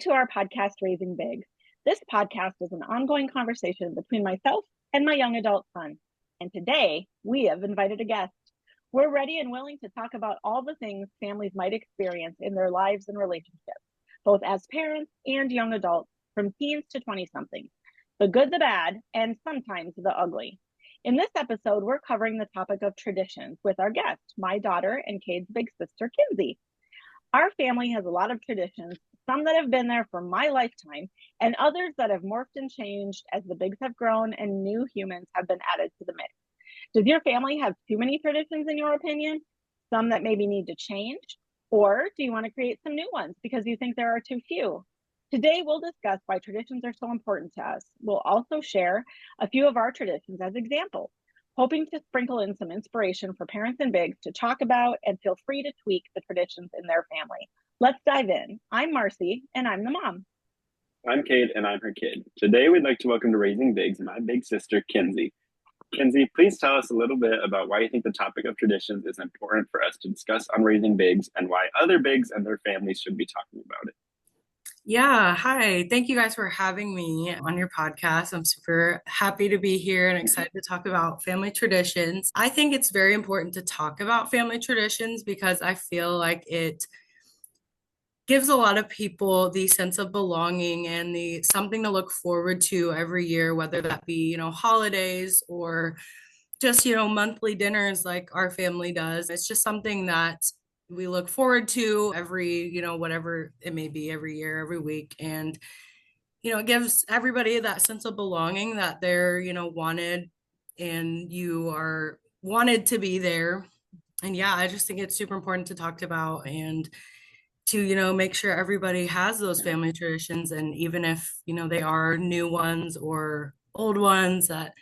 to our podcast, Raising Big. This podcast is an ongoing conversation between myself and my young adult son. And today we have invited a guest. We're ready and willing to talk about all the things families might experience in their lives and relationships, both as parents and young adults, from teens to 20 somethings, the good, the bad, and sometimes the ugly. In this episode, we're covering the topic of traditions with our guest, my daughter and Cade's big sister, Kynzi. Our family has a lot of traditions, some that have been there for my lifetime, and others that have morphed and changed as the bigs have grown and new humans have been added to the mix. Does your family have too many traditions, in your opinion? Some that maybe need to change? Or do you want to create some new ones because you think there are too few? Today, we'll discuss why traditions are so important to us. We'll also share a few of our traditions as examples, hoping to sprinkle in some inspiration for parents and bigs to talk about and feel free to tweak the traditions in their family. Let's dive in. I'm Marcy, and I'm the mom. I'm Kate, and I'm her kid. Today, we'd like to welcome to Raising Bigs my big sister, Kynzi. Kynzi, please tell us a little bit about why you think the topic of traditions is important for us to discuss on Raising Bigs and why other bigs and their families should be talking about it. Yeah, hi. Thank you guys for having me on your podcast. I'm super happy to be here and excited to talk about family traditions. I think it's very important to talk about family traditions because I feel like it gives a lot of people the sense of belonging and the something to look forward to every year, whether that be, holidays or just, monthly dinners like our family does. It's just something that we look forward to every, whatever it may be, every year, every week. And, it gives everybody that sense of belonging that they're, wanted and you are wanted to be there. And yeah, I just think it's super important to talk about and to, make sure everybody has those family traditions. And even if, they are new ones or old ones, that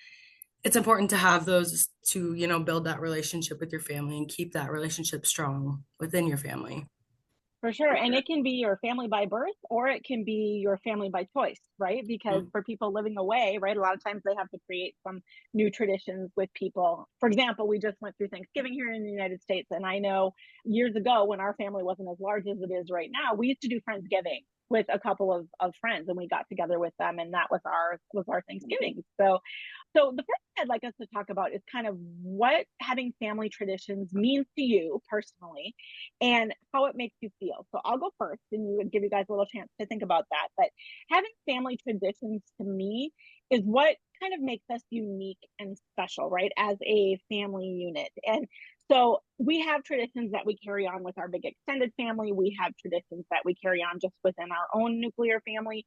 it's important to have those to, build that relationship with your family and keep that relationship strong within your family. For sure. And it can be your family by birth or it can be your family by choice, right? Because for people living away, right, a lot of times they have to create some new traditions with people. For example, we just went through Thanksgiving here in the United States. And I know years ago when our family wasn't as large as it is right now, we used to do Friendsgiving with a couple of friends and we got together with them and that was our Thanksgiving. So the first thing I'd like us to talk about is kind of what having family traditions means to you personally and how it makes you feel. So I'll go first and give you guys a little chance to think about that. But having family traditions to me is what kind of makes us unique and special, right? As a family unit. And so we have traditions that we carry on with our big extended family. We have traditions that we carry on just within our own nuclear family.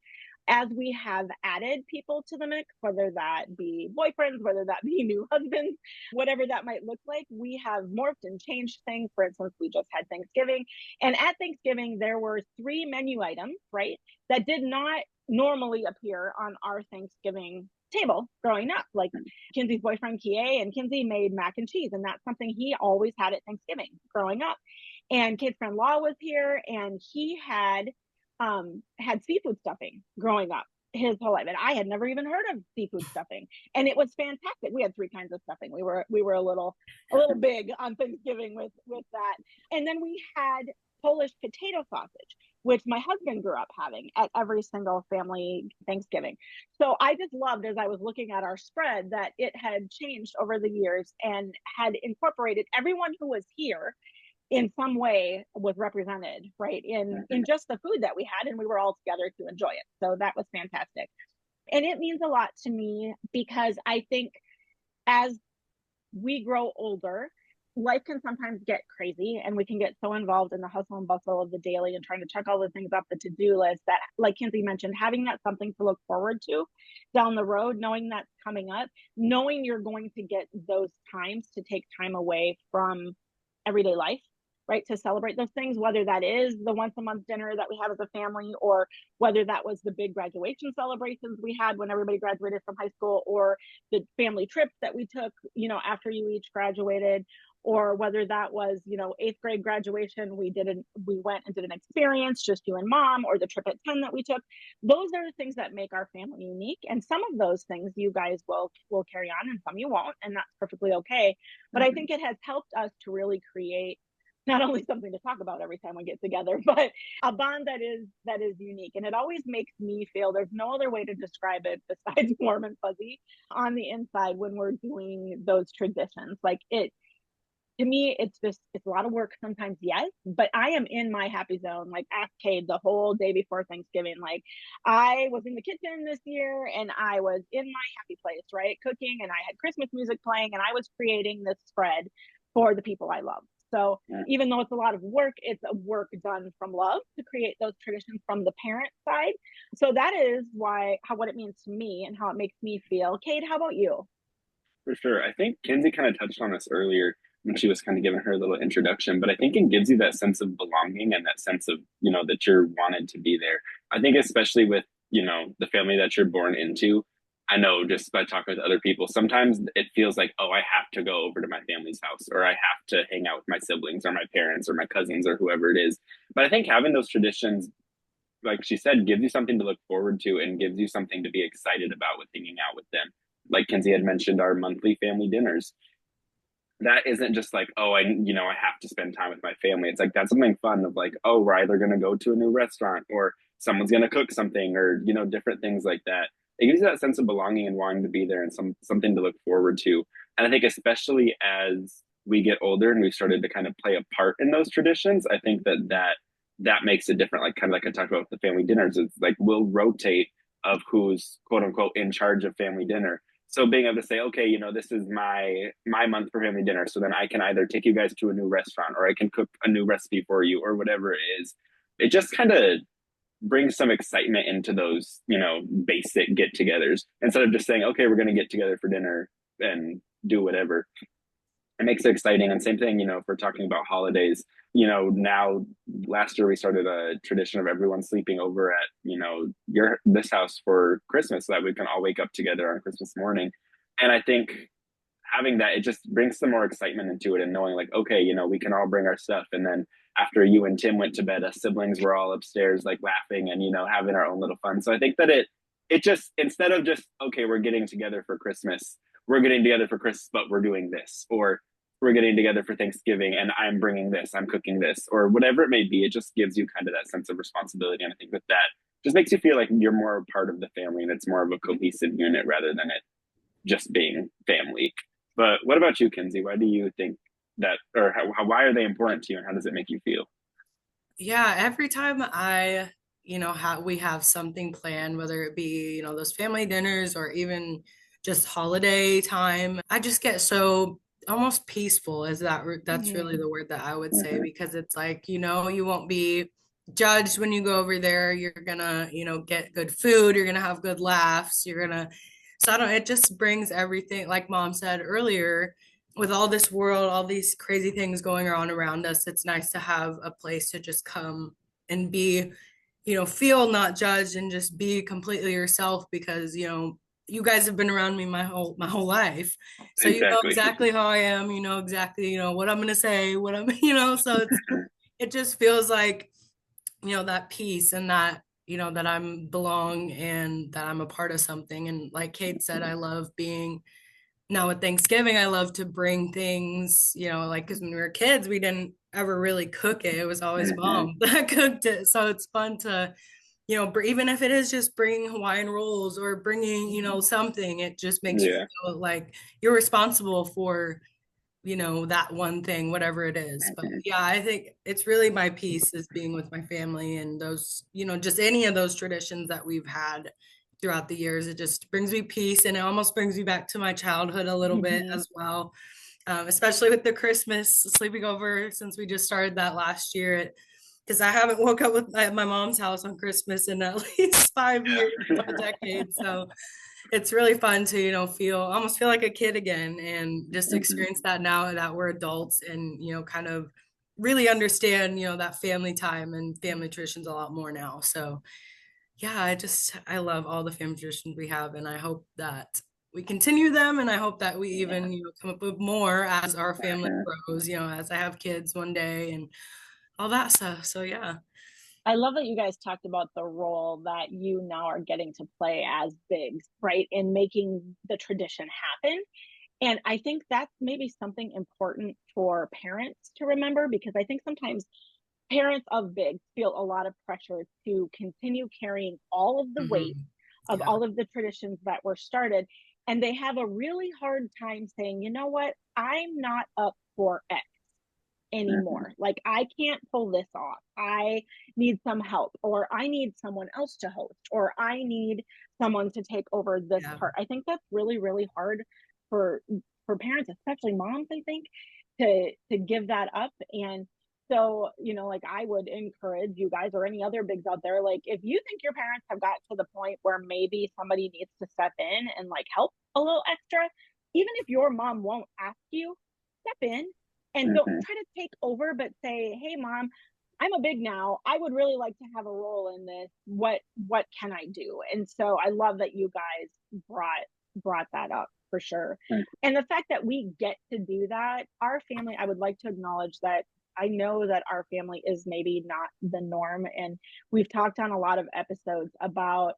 As we have added people to the mix, whether that be boyfriends, whether that be new husbands, whatever that might look like, we have morphed and changed things. For instance, we just had Thanksgiving. And at Thanksgiving, there were 3 menu items, right, that did not normally appear on our Thanksgiving table growing up. Like Kynzi's boyfriend, Kie, and Kynzi made mac and cheese. And that's something he always had at Thanksgiving growing up. And Kate's friend Law was here and he had seafood stuffing growing up his whole life, and I had never even heard of seafood stuffing, and it was fantastic. We had 3 kinds of stuffing. We were a little big on Thanksgiving with that, and then we had Polish potato sausage, which my husband grew up having at every single family Thanksgiving. So I just loved, as I was looking at our spread, that it had changed over the years and had incorporated everyone who was here in some way was represented, right, in just the food that we had, and we were all together to enjoy it. So that was fantastic. And it means a lot to me because I think as we grow older, life can sometimes get crazy and we can get so involved in the hustle and bustle of the daily and trying to check all the things off the to-do list that, like Kynzi mentioned, having that something to look forward to down the road, knowing that's coming up, knowing you're going to get those times to take time away from everyday life, right, to celebrate those things, whether that is the once a month dinner that we have as a family, or whether that was the big graduation celebrations we had when everybody graduated from high school, or the family trips that we took, after you each graduated, or whether that was, 8th grade graduation, we went and did an experience, just you and mom, or the trip at 10 that we took. Those are the things that make our family unique. And some of those things you guys will carry on and some you won't, and that's perfectly okay. But I think it has helped us to really create not only something to talk about every time we get together, but a bond that is unique. And it always makes me feel, there's no other way to describe it besides warm and fuzzy on the inside when we're doing those traditions. Like it, to me, it's a lot of work sometimes, yes, but I am in my happy zone. Like ask Cade the whole day before Thanksgiving. Like I was in the kitchen this year and I was in my happy place, right? Cooking, and I had Christmas music playing and I was creating this spread for the people I love. So Yeah, even though it's a lot of work, it's a work done from love to create those traditions from the parent side. So that is why, how, what it means to me and how it makes me feel. Cade, how about you? for sure. I think Kinsey kind of touched on this earlier when she was kind of giving her little introduction, but I think it gives you that sense of belonging and that sense of, that you're wanted to be there. I think especially with, the family that you're born into, I know just by talking with other people, sometimes it feels like, oh, I have to go over to my family's house or I have to hang out with my siblings or my parents or my cousins or whoever it is. But I think having those traditions, like she said, gives you something to look forward to and gives you something to be excited about with hanging out with them. Like Kinsey had mentioned, our monthly family dinners. That isn't just like, oh, I have to spend time with my family. It's like that's something fun of like, oh, we're either going to go to a new restaurant or someone's going to cook something or different things like that. It gives you that sense of belonging and wanting to be there and something to look forward to. And I think especially as we get older and we've started to kind of play a part in those traditions, I think that makes it different. Like kind of like I talked about with the family dinners, it's like we'll rotate of who's quote unquote in charge of family dinner. So being able to say, okay, this is my month for family dinner, so then I can either take you guys to a new restaurant or I can cook a new recipe for you or whatever it is. It just kind of brings some excitement into those basic get-togethers instead of just saying, okay, we're going to get together for dinner and do whatever. It makes it exciting. And same thing, if we're talking about holidays, now last year we started a tradition of everyone sleeping over at, this house for Christmas so that we can all wake up together on Christmas morning. And I think having that, it just brings some more excitement into it and knowing like, okay, we can all bring our stuff. And then after you and Tim went to bed, us siblings were all upstairs like laughing and, having our own little fun. So I think that it just, instead of just, okay, we're getting together for Christmas, we're getting together for Christmas, but we're doing this, or we're getting together for Thanksgiving and I'm bringing this, I'm cooking this, or whatever it may be. It just gives you kind of that sense of responsibility. And I think with that, just makes you feel like you're more a part of the family and it's more of a cohesive unit rather than it just being family. But what about you, Kinsey? Why do you think that, or why are they important to you and how does it make you feel? Yeah, every time we have something planned, whether it be, those family dinners or even just holiday time, I just get so almost peaceful. That's really Mm-hmm. the word that I would say, Mm-hmm. because it's like, you won't be judged when you go over there. You're gonna, get good food, you're gonna have good laughs, so I don't, it just brings everything, like mom said earlier, with all this world, all these crazy things going on around us, it's nice to have a place to just come and be, feel not judged and just be completely yourself because, you guys have been around me my whole life. So you know Exactly. exactly how I am, you know exactly, what I'm gonna say, what I'm, so it just feels like, that peace and that, that I'm belong and that I'm a part of something. And like Kate said, I love being now with Thanksgiving, I love to bring things, like because when we were kids, we didn't ever really cook it. It was always Mm-hmm. mom that cooked it. So it's fun to, even if it is just bringing Hawaiian rolls or bringing, something, it just makes you Yeah. feel like you're responsible for, that one thing, whatever it is. But Mm-hmm. yeah, I think it's really my piece is being with my family and those, just any of those traditions that we've had throughout the years. It just brings me peace and it almost brings me back to my childhood a little bit Mm-hmm. as well. Especially with the Christmas sleeping over since we just started that last year. Because I haven't woke up at my mom's house on Christmas in at least 5 years, a decade. So it's really fun to almost feel like a kid again and just Mm-hmm. experience that now that we're adults and kind of really understand that family time and family traditions a lot more now. So yeah, I love all the family traditions we have and I hope that we continue them and I hope that we Yeah. even come up with more as our family Mm-hmm. grows, as I have kids one day and all that stuff. So yeah. I love that you guys talked about the role that you now are getting to play as bigs, right? In making the tradition happen. And I think that's maybe something important for parents to remember, because I think sometimes parents of bigs feel a lot of pressure to continue carrying all of the weight Hmm. of Yeah. all of the traditions that were started. And they have a really hard time saying, you know what, I'm not up for X Mhm. anymore. Like, I can't pull this off. I need some help, or I need someone else to host, or I need someone to take over this Yeah. part. I think that's really, really hard for parents, especially moms, I think, to give that up. And so, like, I would encourage you guys or any other bigs out there, like, if you think your parents have got to the point where maybe somebody needs to step in and like help a little extra, even if your mom won't ask you, step in and don't Mhm. try to take over, but say, "Hey, mom, I'm a big now. I would really like to have a role in this. What can I do?" And so I love that you guys brought that up for sure. Mhm. And the fact that we get to do that, our family, I would like to acknowledge that I know that our family is maybe not the norm. And we've talked on a lot of episodes about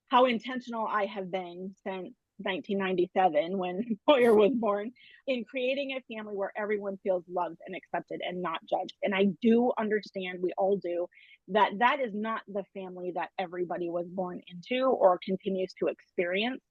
how intentional I have been since 1997 when Boyer was born, in creating a family where everyone feels loved and accepted and not judged. And I do understand, we all do, that that is not the family that everybody was born into or continues to experience.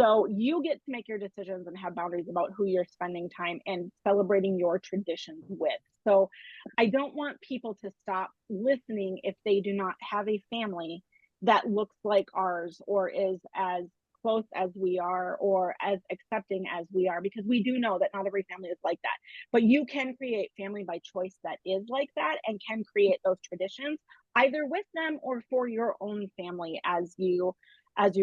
So you get to make your decisions and have boundaries about who you're spending time and celebrating your traditions with. So I don't want people to stop listening if they do not have a family that looks like ours or is as close as we are or as accepting as we are, because we do know that not every family is like that. But you can create family by choice that is like that and can create those traditions either with them or for your own family as you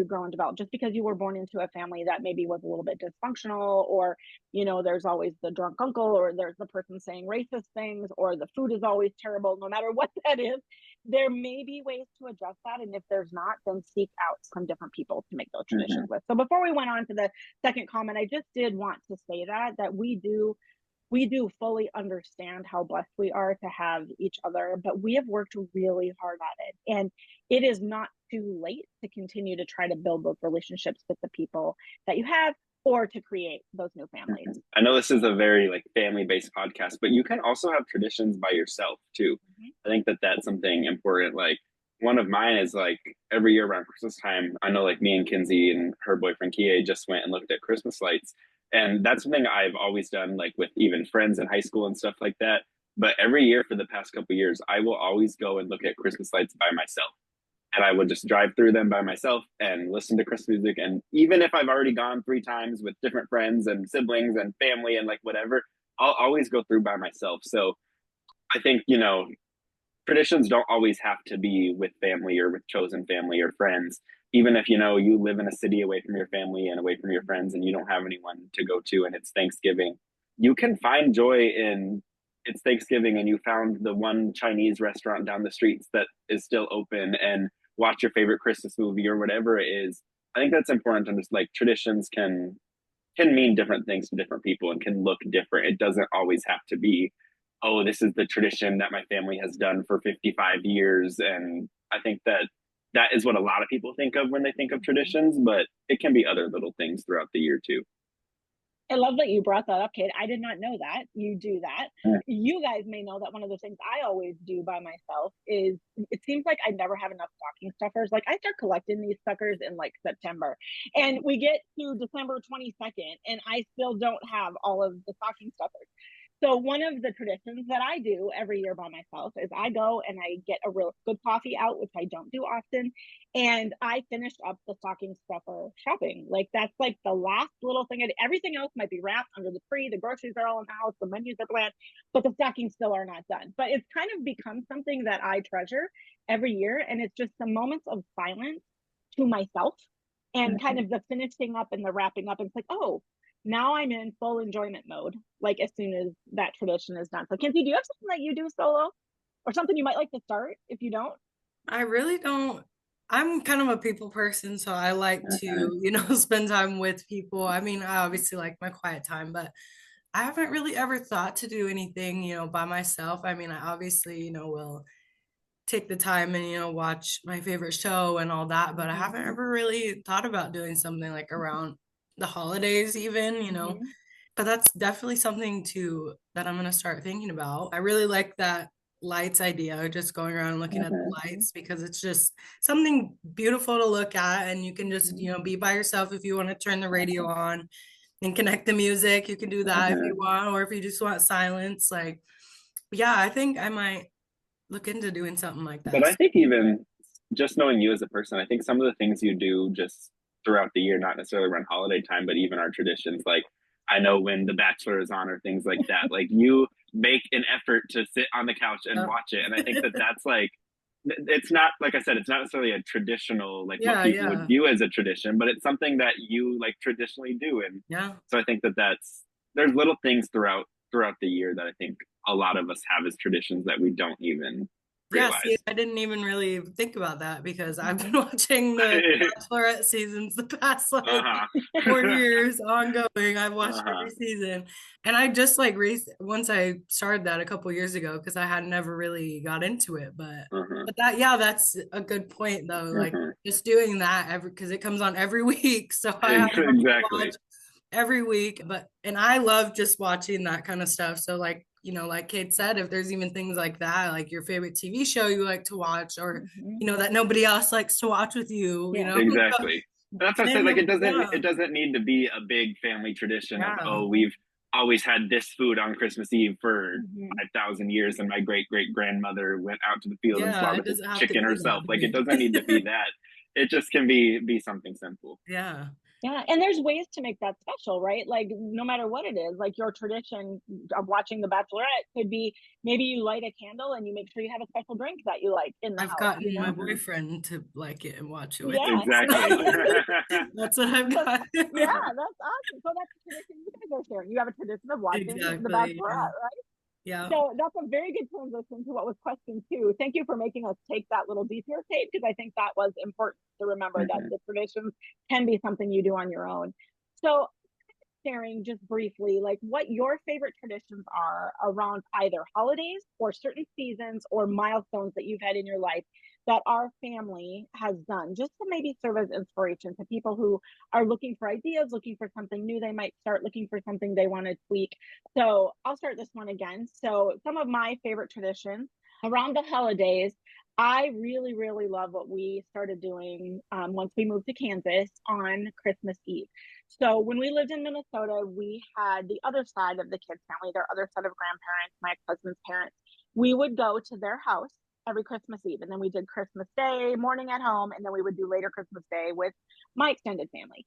grow and develop. Just because you were born into a family that maybe was a little bit dysfunctional, or there's always the drunk uncle, or there's the person saying racist things, or the food is always terrible, no matter what that is, there may be ways to adjust that. And if there's not, then seek out some different people to make those traditions Mhm. with. So before we went on to the second comment, I just did want to say that we do fully understand how blessed we are to have each other, but we have worked really hard at it. And it is not too late to continue to try to build those relationships with the people that you have, or to create those new families. I know this is a very like family-based podcast, but you can also have traditions by yourself too. Mhm. I think that that's something important. Like one of mine is like every year around Christmas time, I know like me and Kinsey and her boyfriend Kie just went and looked at Christmas lights. And that's something I've always done, like with even friends in high school and stuff like that. But every year for the past couple of years, I will always go and look at Christmas lights by myself, and I would just drive through them by myself and listen to Christmas music. And even if I've already gone 3 times with different friends and siblings and family and like whatever, I'll always go through by myself. So I think, traditions don't always have to be with family or with chosen family or friends. Even if, you live in a city away from your family and away from your friends and you don't have anyone to go to and it's Thanksgiving, you can find joy in it's Thanksgiving and you found the one Chinese restaurant down the streets that is still open and watch your favorite Christmas movie or whatever it is. I think that's important to just like traditions can mean different things to different people and can look different. It doesn't always have to be, oh, this is the tradition that my family has done for 55 years. And I think that that is what a lot of people think of when they think of Mhm. traditions, but it can be other little things throughout the year too. I love that you brought that up, Kate. I did not know that you do that. Mm. You guys may know that one of the things I always do by myself is, it seems like I never have enough stocking stuffers. Like, I start collecting these suckers in like September, and we get to December 22nd, and I still don't have all of the stocking stuffers. So one of the traditions that I do every year by myself is I go and I get a real good coffee out, which I don't do often, and I finished up the stocking stuffer shopping. Like, that's like the last little thing. Everything else might be wrapped under the tree. The groceries are all in the house. The menus are planned, but the stockings still are not done. But it's kind of become something that I treasure every year, and it's just some moments of silence to myself, and kind Mhm. of the finishing up and the wrapping up. And it's like, oh, now I'm in full enjoyment mode. Like, as soon as that tradition is done. So, Kinsey, do you have something that you do solo, or something you might like to start if you don't? I really don't. I'm kind of a people person, so I like to, Mhm. spend time with people. I mean, I obviously like my quiet time, but I haven't really ever thought to do anything, by myself. I mean, I obviously, will take the time and, watch my favorite show and all that, but I Mhm. haven't ever really thought about doing something like around the holidays even, Mm-hmm. but that's definitely something too that I'm gonna start thinking about. I really like that lights idea, just going around and looking at the Mm-hmm. lights because it's just something beautiful to look at, and you can just, be by yourself if you want to turn the radio on and connect the music. You can do that if you Mhm. want, or if you just want silence. Like, yeah, I think I might look into doing something like But that. I think even just knowing you as a person, I think some of the things you do just throughout the year, not necessarily around holiday time, but even our traditions, like I know when The Bachelor is on or things like that, like you make an effort to sit on the couch and Yeah, watch it. And I think that that's like, it's not, like I said, it's not necessarily a traditional, like what yeah, people would yeah, view as a tradition, but it's something that you like traditionally do. And yeah. so I think that there's little things throughout the year that I think a lot of us have as traditions that we don't even Yeah, see, realize. I didn't even really think about that because I've been Mm-hmm. watching the Bachelorette seasons the past like Uh-huh. 4 years ongoing. I've watched Uh-huh. every season. And I just like once I started that a couple years ago because I had never really got into it. But Uh-huh. that, yeah, that's a good point though. Like Uh-huh. just doing that every because it comes on every week. So I have something to Exactly. watch every week. And I love just watching that kind of stuff. So like, like Kate said, if there's even things like that, like your favorite TV show you like to watch, or Mm-hmm. that nobody else likes to watch with you, Yeah. Exactly. And that's what I said. Like then yeah, it doesn't need to be a big family tradition of, yeah, oh, we've always had this food on Christmas Eve for Mm-hmm. 5,000 years, and my great great grandmother went out to the field and yeah. It slaughtered the doesn't have to chicken be that herself. Like it big. doesn't need to be that. It just can be something simple. Yeah, Yeah, and there's ways to make that special, right? Like no matter what it is, like your tradition of watching The Bachelorette could be maybe you light a candle and you make sure you have a special drink that you like in the I've house, gotten my Uh-huh. boyfriend to like it and watch it with Yeah, us. and Exactly. That's what I've so got. yeah, that's awesome. So that's a tradition you guys are sharing. You have a tradition of watching The Exactly. Yeah. Bachelorette, right? Yeah. So that's a very good transition to what was question two. Thank you for making us take that little detour, Kate, because I think that was important to remember that Mhm. the traditions can be something you do on your own. So sharing just briefly like what your favorite traditions are around either holidays or certain seasons or milestones that you've had in your life that our family has done just to maybe serve as inspiration to people who are looking for ideas, looking for something new they might start, looking for something they want to tweak. So I'll start this one again. So some of my favorite traditions around the holidays, I really, really love what we started doing once we moved to Kansas on Christmas Eve. So when we lived in Minnesota, we had the other side of the kids' family, their other set of grandparents, my ex-husband's parents. We would go to their house every Christmas Eve, and then we did Christmas Day morning at home, and then we would do later Christmas Day with my extended family.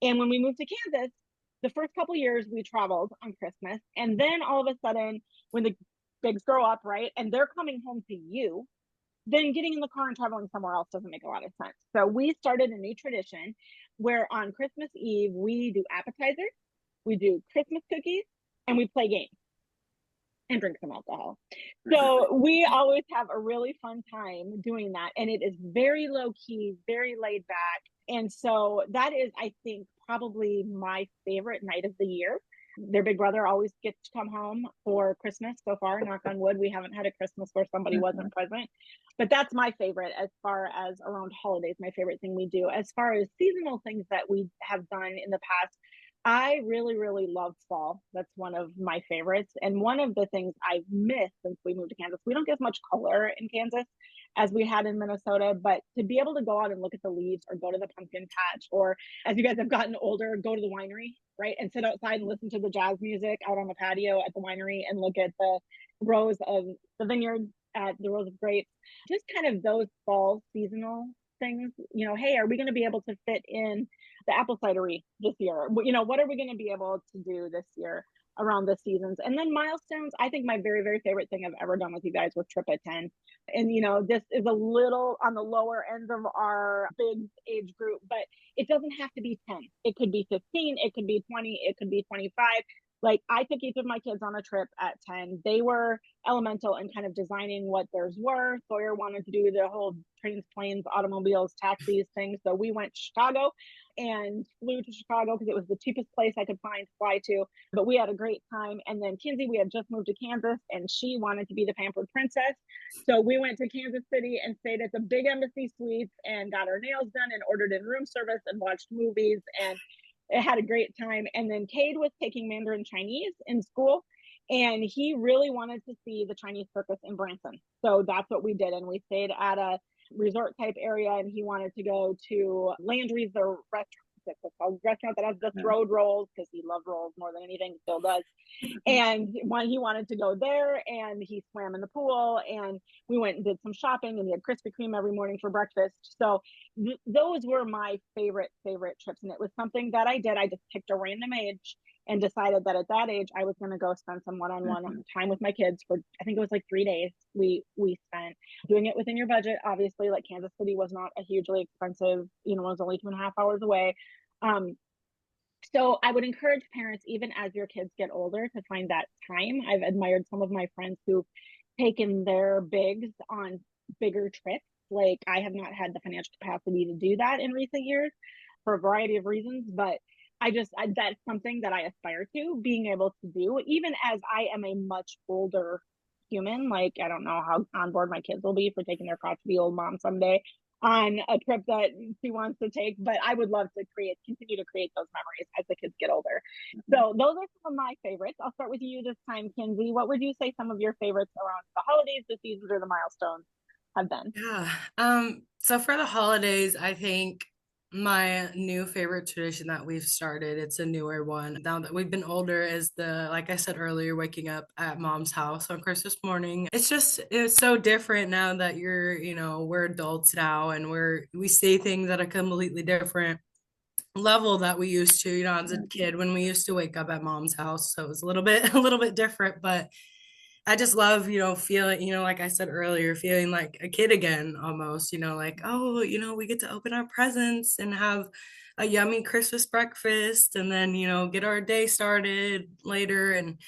And when we moved to Kansas, the first couple years we traveled on Christmas, and then all of a sudden, when the bigs grow up, right, and they're coming home to you, then getting in the car and traveling somewhere else doesn't make a lot of sense. So we started a new tradition where on Christmas Eve we do appetizers, we do Christmas cookies, and we play games and drink some alcohol. Mhm. So we always have a really fun time doing that. And it is very low key, very laid back. And so that is, I think, probably my favorite night of the year. Their big brother always gets to come home for Christmas so far. Knock on wood, we haven't had a Christmas where somebody Mhm. wasn't present. But that's my favorite as far as around holidays, my favorite thing we do. As far as seasonal things that we have done in the past, I really, really love fall. That's one of my favorites. And one of the things I've missed since we moved to Kansas, we don't get as much color in Kansas as we had in Minnesota, but to be able to go out and look at the leaves or go to the pumpkin patch, or as you guys have gotten older, go to the winery, right? And sit outside and listen to the jazz music out on the patio at the winery and look at the rows of the vineyard at the rows of grapes. Just kind of those fall seasonal things, hey, are we going to be able to fit in the apple cidery this year? What are we going to be able to do this year around the seasons? And then milestones, I think my very, very favorite thing I've ever done with you guys was Trip at 10. And, this is a little on the lower end of our big age group, but it doesn't have to be 10. It could be 15, it could be 20, it could be 25. Like I took each of my kids on a trip at 10. They were elemental in kind of designing what theirs were. Sawyer wanted to do the whole trains, planes, automobiles, taxis thing. So we went to Chicago and flew to Chicago because it was the cheapest place I could find to fly to. But we had a great time. And then Kynzi, we had just moved to Kansas and she wanted to be the pampered princess. So we went to Kansas City and stayed at the big embassy suites and got our nails done and ordered in room service and watched movies. And it had a great time. And then Cade was taking Mandarin Chinese in school, and he really wanted to see the Chinese circus in Branson. So that's what we did. And we stayed at a resort type area, and he wanted to go to Landry's, the restaurant. It's a restaurant that has the throwed rolls because he loved rolls more than anything, still does. And he wanted to go there, and he swam in the pool, and we went and did some shopping, and we had Krispy Kreme every morning for breakfast. So those were my favorite trips, and it was something that I did. I just picked a random age and decided that at that age I was going to go spend some one-on-one time with my kids for, I think it was like 3 days. We spent doing it within your budget, obviously. Like, Kansas City was not a hugely expensive, it was only 2.5 hours away. So I would encourage parents, even as your kids get older, to find that time. I've admired some of my friends who've taken their bigs on bigger trips. Like, I have not had the financial capacity to do that in recent years for a variety of reasons, but that's something that I aspire to, being able to do, even as I am a much older human. Like, I don't know how on board my kids will be for taking their crotchety old mom someday on a trip that she wants to take, but I would love to continue to create those memories as the kids get older. So those are some of my favorites. I'll start with you this time, Kynzi. What would you say some of your favorites around the holidays, the seasons, or the milestones have been? Yeah. So for the holidays, I think my new favorite tradition that we've started, it's a newer one now that we've been older, is like I said earlier, waking up at mom's house on Christmas morning. It's so different now that we're adults now, and we say things at a completely different level that we used to, as a kid when we used to wake up at mom's house. So it was a little bit different, but I just love, feeling, like I said earlier, feeling like a kid again almost, like, oh, we get to open our presents and have a yummy Christmas breakfast, and then, get our day started later. And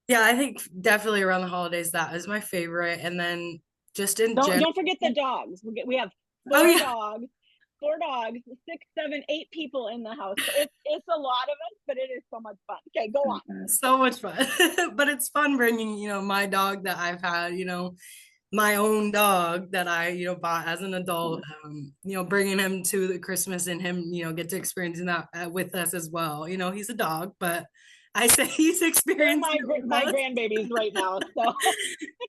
yeah, I think definitely around the holidays, that is my favorite. And then just in general. Don't forget the dogs. We have Oh, yeah. four dogs, 6, 7, 8 people in the house. So it's a lot of us, but it is so much fun. Okay, go on. So much fun. But it's fun bringing, my dog that I've had, my own dog that I, bought as an adult, bringing him to the Christmas, and him, get to experiencing that with us as well. He's a dog, but I say he's experiencing my grandbabies right now. So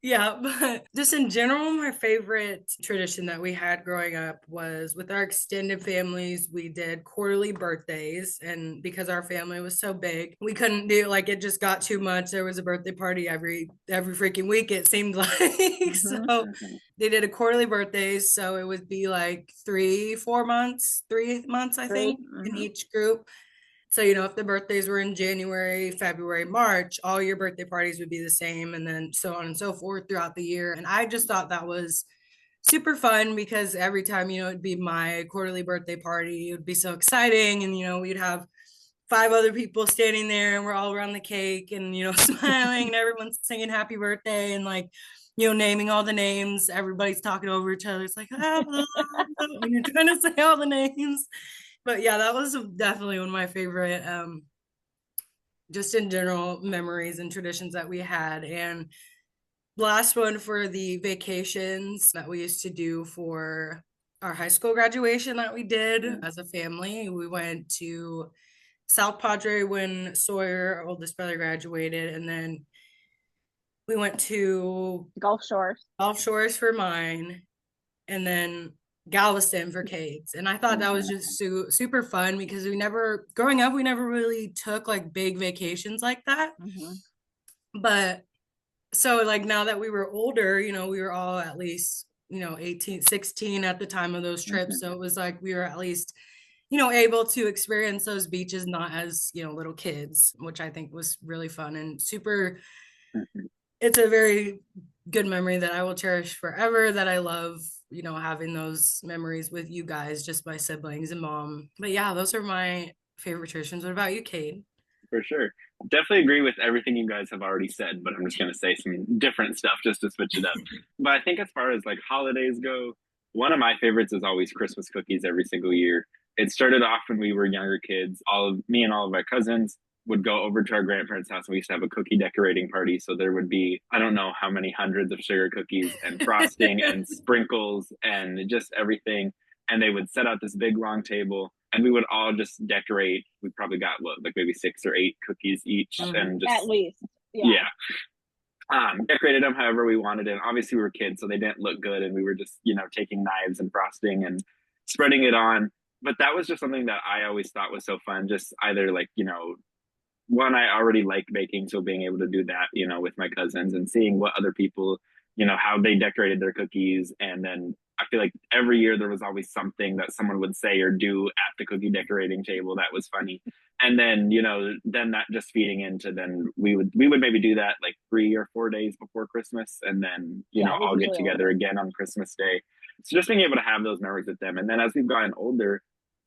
yeah, but just in general, my favorite tradition that we had growing up was with our extended families. We did quarterly birthdays, and because our family was so big, we couldn't do, like, it just got too much. There was a birthday party every freaking week, it seemed like. So they did a quarterly birthdays, so it would be like 3 months, I think, in each group. So, if the birthdays were in January, February, March, all your birthday parties would be the same, and then so on and so forth throughout the year. And I just thought that was super fun, because every time, it'd be my quarterly birthday party, it would be so exciting. And, we'd have 5 other people standing there, and we're all around the cake and, smiling, and everyone's singing happy birthday, and like, naming all the names. Everybody's talking over each other. It's like, ah, blah, blah, blah, when you're trying to say all the names. But yeah, that was definitely one of my favorite, just in general, memories and traditions that we had. And last one, for the vacations that we used to do for our high school graduation that we did as a family. We went to South Padre when Sawyer, our oldest brother, graduated, and then we went to Gulf Shores for mine, and then Galveston for Cade's. And I thought that was just super fun, because growing up, we never really took like big vacations like that. But so, like, now that we were older, we were all at least, 18, 16 at the time of those trips. So it was like we were at least, able to experience those beaches, not as, little kids, which I think was really fun and super. It's a very good memory that I will cherish forever, that I love, having those memories with you guys, just my siblings and mom. But yeah, those are my favorite traditions. What about you, Cade? For sure. Definitely agree with everything you guys have already said, but I'm just going to say some different stuff just to switch it up. But I think as far as like holidays go, one of my favorites is always Christmas cookies every single year. It started off when we were younger kids. Me and all of my cousins would go over to our grandparents' house, and we used to have a cookie decorating party. So there would be, I don't know how many hundreds of sugar cookies and frosting and sprinkles and just everything. And they would set out this big long table, and we would all just decorate. We probably got like maybe 6 or 8 cookies each, and At just least. Yeah. yeah, decorated them however we wanted. And obviously we were kids, so they didn't look good. And we were just, taking knives and frosting and spreading it on. But that was just something that I always thought was so fun. Just either like, one, I already like baking. So being able to do that, with my cousins and seeing what other people, how they decorated their cookies. And then I feel like every year there was always something that someone would say or do at the cookie decorating table that was funny. And then, then that just feeding into, then we would maybe do that like 3 or 4 days before Christmas, and then, all get together again on Christmas Day. So just being able to have those memories with them. And then as we've gotten older,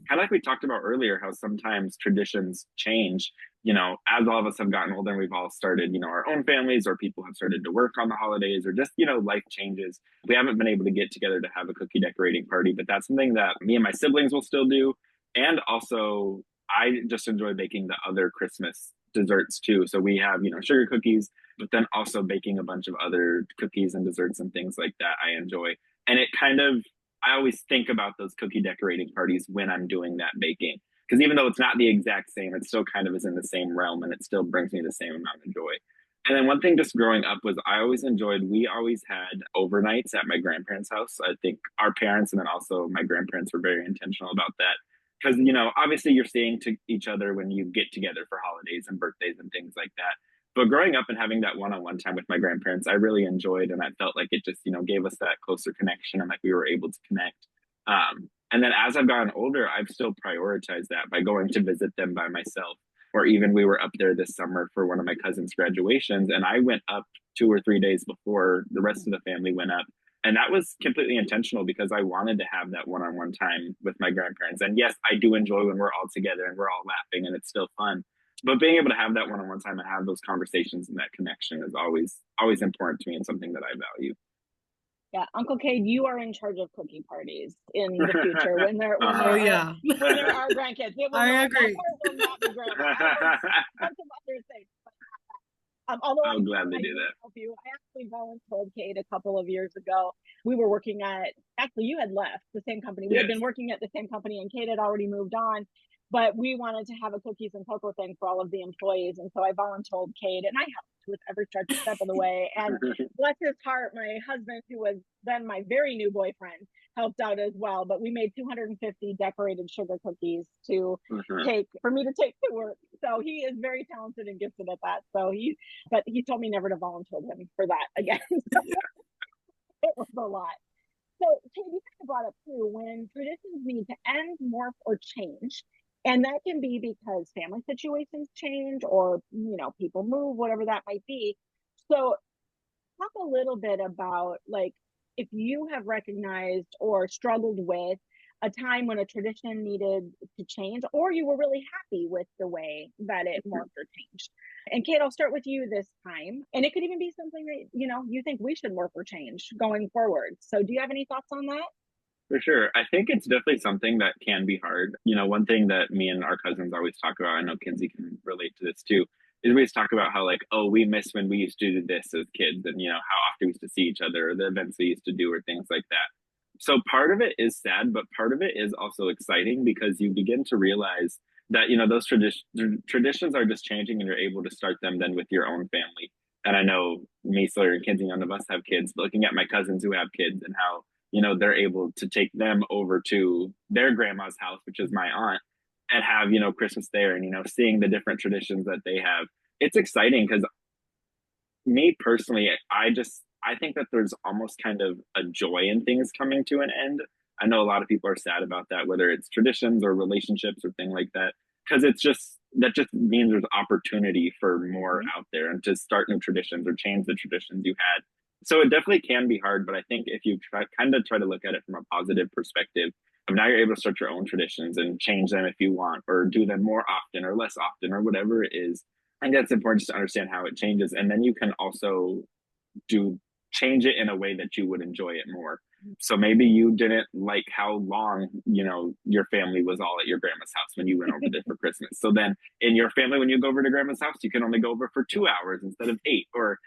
kind of like we talked about earlier, how sometimes traditions change, as all of us have gotten older and we've all started, our own families, or people have started to work on the holidays, or just, life changes. We haven't been able to get together to have a cookie decorating party, but that's something that me and my siblings will still do. And also, I just enjoy baking the other Christmas desserts too. So we have, sugar cookies, but then also baking a bunch of other cookies and desserts and things like that I enjoy. And it kind of, I always think about those cookie decorating parties when I'm doing that baking. Because even though it's not the exact same, it still kind of is in the same realm, and it still brings me the same amount of joy. And then one thing just growing up was I always enjoyed, we always had overnights at my grandparents' house. I think our parents and then also my grandparents were very intentional about that. Because, obviously you're seeing to each other when you get together for holidays and birthdays and things like that. But growing up and having that one-on-one time with my grandparents, I really enjoyed, and I felt like it just, gave us that closer connection, and like we were able to connect. And then as I've gotten older, I've still prioritized that by going to visit them by myself. Or even we were up there this summer for one of my cousin's graduations, and I went up 2 or 3 days before the rest of the family went up. And that was completely intentional because I wanted to have that one-on-one time with my grandparents. And yes, I do enjoy when we're all together and we're all laughing and it's still fun. But being able to have that one-on-one time and have those conversations and that connection is always important to me, and something that I value. Yeah, Uncle Cade, you are in charge of cookie parties in the future when there when Oh, yeah. when there are grandkids. It will I not, agree. that part will not be grandma. I will bunch of other things. Although I'll gladly do that. Help you. I actually volunteered Cade a couple of years ago. We were working at, actually you had left the same company. We had been working at the same company, and Cade had already moved on. But we wanted to have a cookies and cocoa thing for all of the employees. And so I volunteered Cade, and I helped with every step of the way. And bless his heart, my husband, who was then my very new boyfriend, helped out as well. But we made 250 decorated sugar cookies to take for me to take to work. So he is very talented and gifted at that. But he told me never to volunteer him for that again. It was a lot. So Cade, you kind of brought up too, when traditions need to end, morph, or change. And that can be because family situations change, or, people move, whatever that might be. So talk a little bit about, like, if you have recognized or struggled with a time when a tradition needed to change, or you were really happy with the way that it morphed or changed. And Cade, I'll start with you this time. And it could even be something that, you think we should morph or change going forward. So do you have any thoughts on that? For sure. I think it's definitely something that can be hard. One thing that me and our cousins always talk about, I know Kynzi can relate to this too, is we always talk about how, like, oh, we miss when we used to do this as kids, and, how often we used to see each other, or the events we used to do, or things like that. So part of it is sad, but part of it is also exciting, because you begin to realize that, those traditions are just changing, and you're able to start them then with your own family. And I know me, Sawyer, and Kynzi, none of us have kids, but looking at my cousins who have kids and how, they're able to take them over to their grandma's house, which is my aunt, and have, Christmas there, and, seeing the different traditions that they have. It's exciting because me personally, I think that there's almost kind of a joy in things coming to an end. I know a lot of people are sad about that, whether it's traditions or relationships or thing like that, because that just means there's opportunity for more out there, and to start new traditions or change the traditions you had. So it definitely can be hard, but I think if you try to look at it from a positive perspective, of now you're able to start your own traditions and change them if you want, or do them more often or less often, or whatever it is. I think that's important, just to understand how it changes. And then you can also change it in a way that you would enjoy it more. So maybe you didn't like how long, your family was all at your grandma's house when you went over there for Christmas. So then in your family, when you go over to grandma's house, you can only go over for 2 hours instead of 8, or,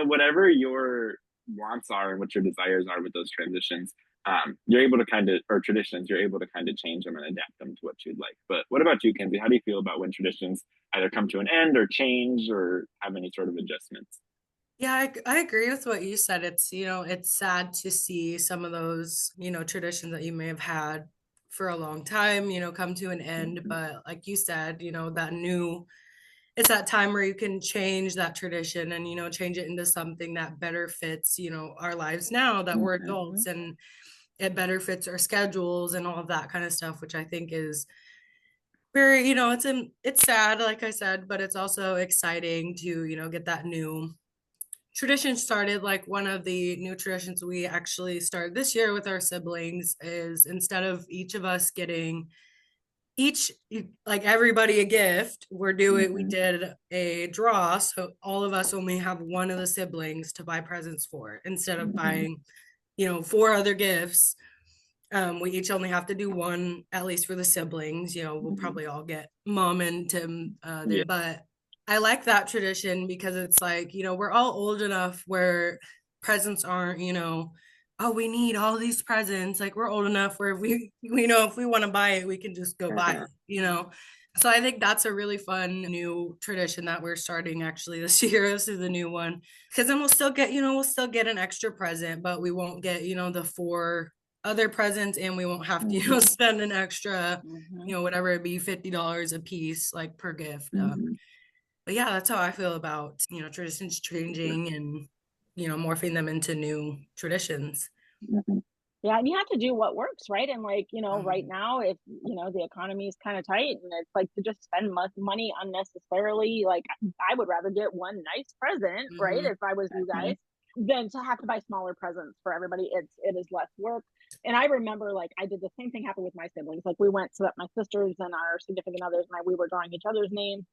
whatever your wants are and what your desires are with those transitions. you're able to or traditions, you're able to kind of change them and adapt them to what you'd like. But what about you, Kenzie? How do you feel about when traditions either come to an end or change or have any sort of adjustments? Yeah, I agree with what you said. It's, it's sad to see some of those, traditions that you may have had for a long time, come to an end. Mhm. But like you said, it's that time where you can change that tradition and, change it into something that better fits, our lives now that we're Mhm. Mhm. adults, and it better fits our schedules and all of that kind of stuff, which I think is very, it's sad, like I said, but it's also exciting to, get that new tradition started. Like one of the new traditions we actually started this year with our siblings is, instead of each of us getting each, like everybody, a gift, we Mhm. did a draw, so all of us only have one of the siblings to buy presents for, instead of Mhm. buying, four other gifts. We each only have to do one, at least for the siblings. We'll Mhm. probably all get mom and Tim Yeah. there, but I like that tradition because it's like, we're all old enough where presents aren't, oh, we need all these presents. Like we're old enough where we know if we want to buy it, we can just go buy Uh-huh. it. So I think that's a really fun new tradition that we're starting actually this year. This is the new one. Because then we'll still get an extra present, but we won't get, the four other presents, and we won't have to, Mhm. spend an extra, Mhm. whatever it be, $50 a piece, like per gift. Mhm. But yeah, that's how I feel about, traditions changing and, morphing them into new traditions. Mhm. Yeah, and you have to do what works, right? And like, right Mhm. now, if the economy is kind of tight, and it's like to just spend money unnecessarily, like I would rather get one nice present, right? Mhm. If I was you Mhm. guys, than to have to buy smaller presents for everybody. It is less work. And I remember like I did the same thing happen with my siblings. Like we went so that my sisters and our significant others and I, we were drawing each other's names.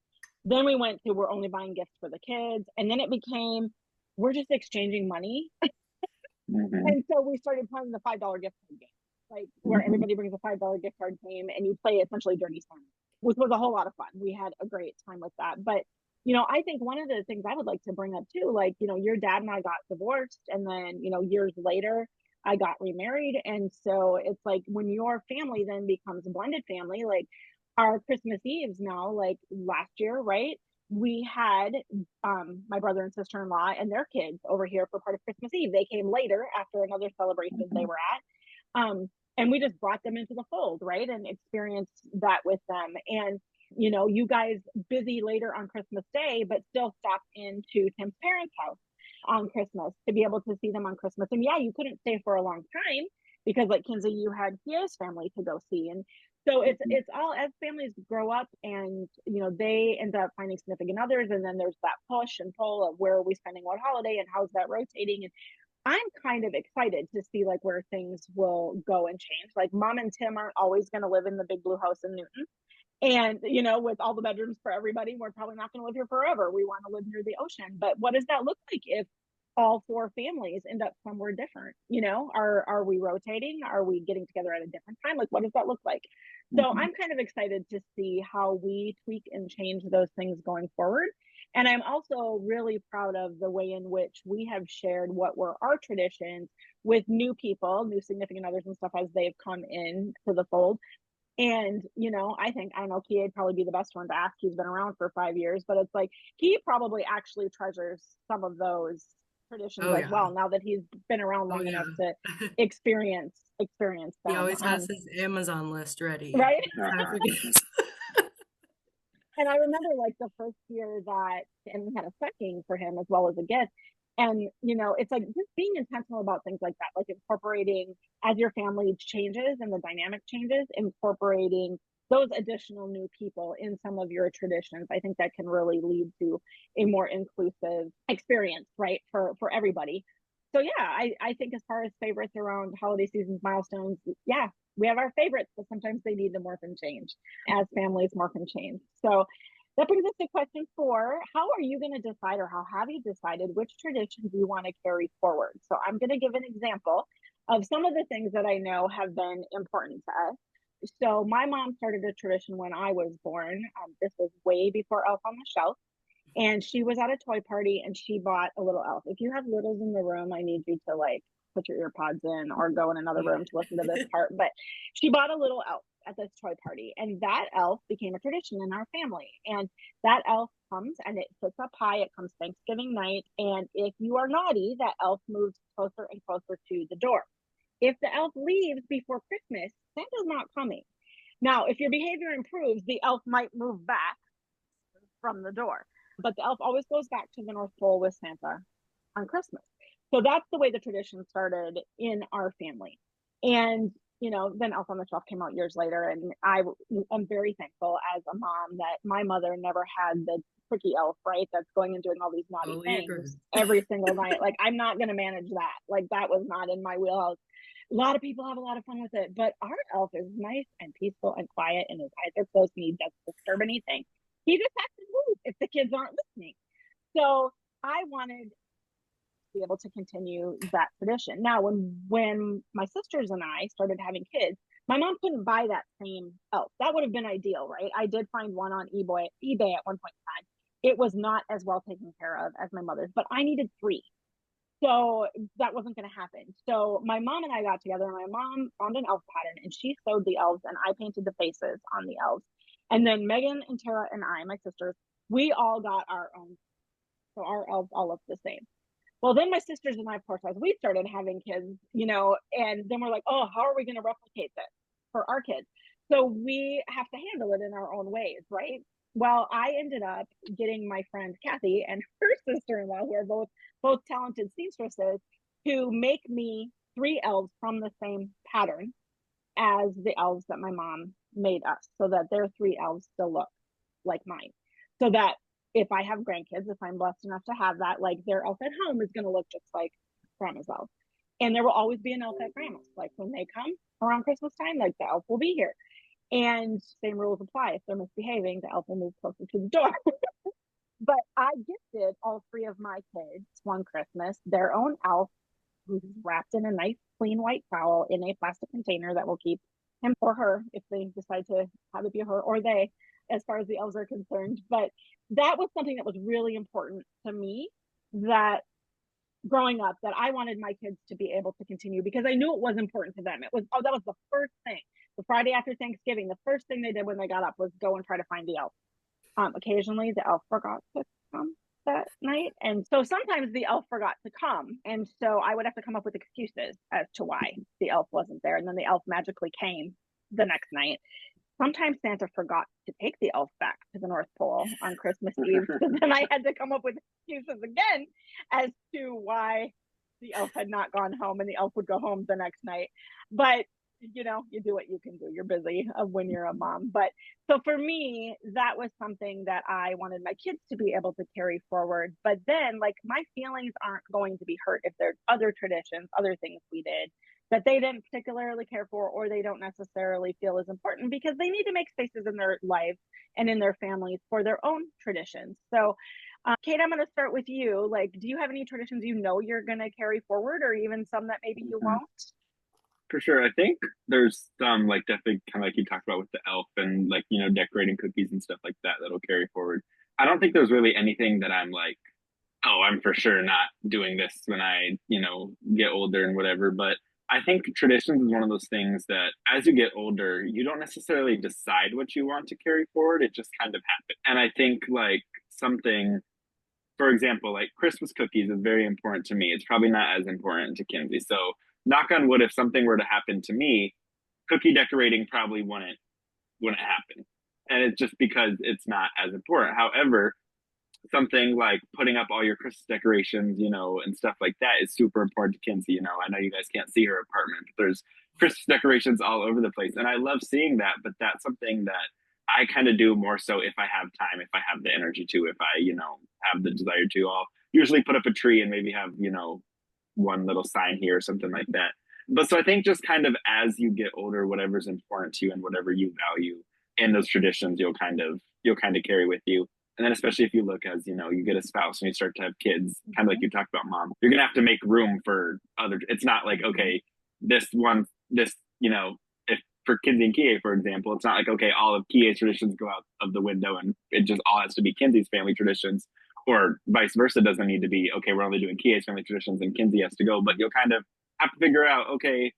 Then we went to we're only buying gifts for the kids, and then it became we're just exchanging money. Mhm. And so we started playing the $5 gift card game, like where Mhm. everybody brings a $5 gift card game and you play essentially Dirty Santa, which was a whole lot of fun. We had a great time with that. But, I think one of the things I would like to bring up too, like, your dad and I got divorced, and then, years later, I got remarried. And so it's like when your family then becomes a blended family, like our Christmas Eves now, like last year, right? We had my brother and sister-in-law and their kids over here for part of Christmas Eve. They came later after another celebration they Mhm. were at. And we just brought them into the fold, right? And experienced that with them. And, you guys busy later on Christmas Day, but still stopped into Tim's parents' house on Christmas to be able to see them on Christmas. And yeah, you couldn't stay for a long time because like Kinsey, you had Kia's family to go see. And so Mhm. it's all as families grow up, and they end up finding significant others, and then there's that push and pull of where are we spending what holiday and how's that rotating. And I'm kind of excited to see like where things will go and change. Like mom and Tim aren't always going to live in the big blue house in Newton, and with all the bedrooms for everybody, we're probably not going to live here forever. We want to live near the ocean. But what does that look like if all four families end up somewhere different? Are we rotating? Are we getting together at a different time? Like what does that look like? So Mhm. I'm kind of excited to see how we tweak and change those things going forward. And I'm also really proud of the way in which we have shared what were our traditions with new people, new significant others and stuff as they've come in to the fold. And, I know Kia'd probably be the best one to ask. He's been around for 5 years, but it's like he probably actually treasures some of those traditions Oh as yeah. well, now that he's been around Oh long enough yeah. to experience He them. always has his Amazon list ready. Right. Never gonna Uh-huh. forget. And I remember like the first year that, and we had a stocking for him as well as a gift. And, it's like just being intentional about things like that, like incorporating as your family changes and the dynamic changes, incorporating those additional new people in some of your traditions. I think that can really lead to a more inclusive experience, right? For everybody. So yeah, I think as far as favorites around holiday seasons, milestones, yeah, we have our favorites, but sometimes they need to morph and change as families morph and change. So that brings us to question 4. How are you going to decide, or how have you decided which traditions you want to carry forward? So I'm going to give an example of some of the things that I know have been important to us. So my mom started a tradition when I was born. This was way before Elf on the Shelf. And she was at a toy party and she bought a little elf. If you have littles in the room, I need you to like put your ear pods in or go in another room to listen to this part. But she bought a little elf at this toy party, and that elf became a tradition in our family. And that elf comes and it sits up high. It comes Thanksgiving night, and if you are naughty, that elf moves closer and closer to the door. If the elf leaves before Christmas, Santa's not coming. Now, if your behavior improves, the elf might move back from the door, but the elf always goes back to the North Pole with Santa on Christmas. So that's the way the tradition started in our family. And, you know, then Elf on the Shelf came out years later. And I'm very thankful as a mom that my mother never had the tricky elf, right? That's going and doing all these naughty things every single night. Like, I'm not going to manage that. Like, that was not in my wheelhouse. A lot of people have a lot of fun with it, but our elf is nice and peaceful and quiet, and his eyes are closed and he doesn't disturb anything. He just has to move if the kids aren't listening. So I wanted be able to continue that tradition. Now, when my sisters and I started having kids, my mom couldn't buy that same elf. That would have been ideal, right? I did find one on eBay at one point in time. It was not as well taken care of as my mother's, but I needed 3. So that wasn't going to happen. So my mom and I got together, and my mom found an elf pattern, and she sewed the elves, and I painted the faces on the elves. And then Megan and Tara and I, my sisters, we all got our own. So our elves all look the same. Well, then my sisters and I, of course, as we started having kids, you know, and then we're like, oh, how are we going to replicate this for our kids? So we have to handle it in our own ways, right? Well, I ended up getting my friend Kathy and her sister-in-law, who are both talented seamstresses, to make me 3 elves from the same pattern as the elves that my mom made us, so that their 3 elves still look like mine. So that if I have grandkids, if I'm blessed enough to have that, like, their elf at home is going to look just like grandma's elf. And there will always be an elf at grandma's. Like, when they come around Christmas time, like, the elf will be here. And same rules apply. If they're misbehaving, the elf will move closer to the door. But I gifted all 3 of my kids one Christmas their own elf, who's wrapped in a nice, clean white towel in a plastic container that will keep him or her, if they decide to have it be her or they, as far as the elves are concerned. But that was something that was really important to me, that growing up, that I wanted my kids to be able to continue, because I knew it was important to them. It was, that was the first thing. The Friday after Thanksgiving, the first thing they did when they got up was go and try to find the elf. Occasionally the elf forgot to come that night, and so sometimes the elf forgot to come, and so I would have to come up with excuses as to why the elf wasn't there, and then the elf magically came the next night. Sometimes Santa forgot to take the elf back to the North Pole on Christmas Eve, so then I had to come up with excuses again as to why the elf had not gone home, and the elf would go home the next night. But you know, you do what you can do. You're busy when you're a mom. But so for me, that was something that I wanted my kids to be able to carry forward. But then, like, my feelings aren't going to be hurt if there's other traditions, other things we did that they didn't particularly care for, or they don't necessarily feel is important, because they need to make spaces in their life and in their families for their own traditions. So Kate, I'm going to start with you. Like, do you have any traditions you know you're going to carry forward, or even some that maybe you won't? For sure. I think there's some, like, definitely kind of like you talked about with the elf and, like, you know, decorating cookies and stuff like that that'll carry forward. I don't think there's really anything that I'm like, oh, I'm for sure not doing this when I, you know, get older and whatever. But I think traditions is one of those things that as you get older, you don't necessarily decide what you want to carry forward. It just kind of happens. And I think, like, something, for example, like Christmas cookies is very important to me. It's probably not as important to Kynzi. So knock on wood, if something were to happen to me, cookie decorating probably wouldn't happen. And it's just because it's not as important. However, something like putting up all your Christmas decorations, you know, and stuff like that is super important to Kynzi. You know, I know you guys can't see her apartment, but there's Christmas decorations all over the place. And I love seeing that, but that's something that I kind of do more so if I have time, if I have the energy to, if I, you know, have the desire to. I'll usually put up a tree and maybe have, you know, one little sign here or something like that. But so I think just kind of as you get older, whatever's important to you and whatever you value in those traditions, you'll kind of carry with you. And then especially if you look as, you know, you get a spouse and you start to have kids, kind of like you talked about, mom, you're going to have to make room for other. It's not like, okay, this, you know, if for Kynzi and Kie, for example, it's not like, okay, all of Kie's traditions go out of the window and it just all has to be Kynzi's family traditions, or vice versa. Doesn't need to be, okay, we're only doing Kie's family traditions and Kynzi has to go, but you'll kind of have to figure out, okay,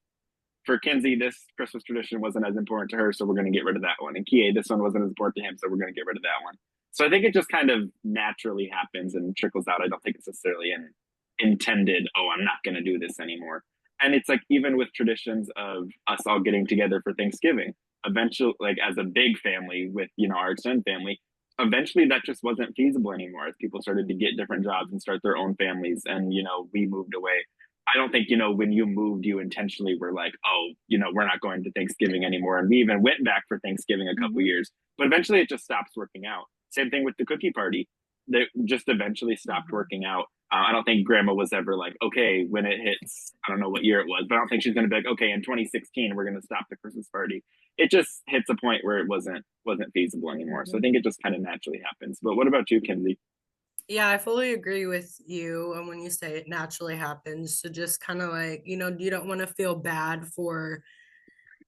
for Kynzi, this Christmas tradition wasn't as important to her, so we're going to get rid of that one. And Kie, this one wasn't as important to him, so we're going to get rid of that one. So I think it just kind of naturally happens and trickles out. I don't think it's necessarily an intended, oh, I'm not going to do this anymore. And it's like even with traditions of us all getting together for Thanksgiving, eventually, like as a big family with, our extended family, eventually that just wasn't feasible anymore as people started to get different jobs and start their own families. And, we moved away. I don't think, when you moved, you intentionally were like, oh, we're not going to Thanksgiving anymore. And we even went back for Thanksgiving a couple years, but eventually it just stops working out. Same thing with the cookie party. That just eventually stopped working out. I don't think grandma was ever like, okay, when it hits, I don't know what year it was, but I don't think she's going to be like, okay, in 2016, we're going to stop the Christmas party. It just hits a point where it wasn't feasible anymore. So I think it just kind of naturally happens. But what about you, Kynzi? Yeah, I fully agree with you. And when you say it naturally happens, so just kind of like, you don't want to feel bad for,